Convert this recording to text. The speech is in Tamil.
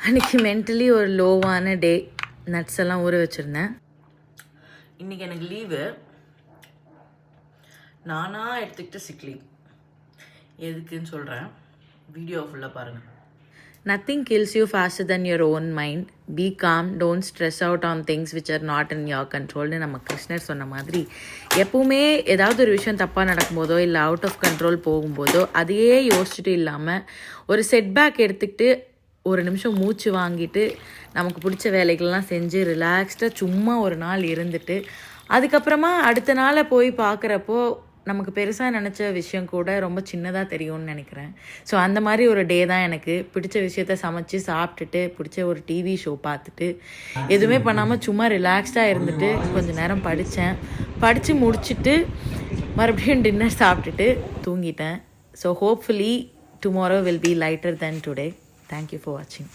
அன்றைக்கி மென்டலி ஒரு லோவான டே. நட்ஸ் எல்லாம் ஊற வச்சுருந்தேன். இன்றைக்கி எனக்கு லீவு. நானாக எடுத்துக்கிட்டு சிக் லீவ். எதுக்குன்னு சொல்கிறேன், வீடியோ ஃபுல்லாக பாருங்கள். Nothing kills you faster than your own mind. Be calm, don't stress out on things which are not in your control. நம்ம கிருஷ்ணர் சொன்ன மாதிரி எப்பவுமே ஏதாவது ஒரு விஷயம் தப்பாக நடக்கும்போதோ இல்லை அவுட் ஆஃப் கண்ட்ரோல் போகும்போதோ அதையே யோசிச்சுட்டு இல்லாமல் ஒரு செட்பேக் எடுத்துக்கிட்டு ஒரு நிமிஷம் மூச்சு வாங்கிட்டு நமக்கு பிடிச்ச வேலைகள்லாம் செஞ்சு ரிலாக்ஸ்டாக சும்மா ஒரு நாள் இருந்துட்டு அதுக்கப்புறமா அடுத்த நாளை போய் பார்க்குறப்போ நமக்கு பெருசாக நினச்ச விஷயம் கூட ரொம்ப சின்னதாக தெரியும்னு நினைக்கிறேன். ஸோ அந்த மாதிரி ஒரு டே தான் எனக்கு. பிடிச்ச விஷயத்த சமைச்சு சாப்பிட்டுட்டு பிடிச்ச ஒரு டிவி ஷோ பார்த்துட்டு எதுவுமே பண்ணாமல் சும்மா ரிலாக்ஸ்டாக இருந்துட்டு கொஞ்சம் நேரம் படித்து முடிச்சுட்டு மறுபடியும் டின்னர் சாப்பிட்டுட்டு தூங்கிட்டேன். So hopefully tomorrow will be lighter then today. Thank you for வாட்சிங்.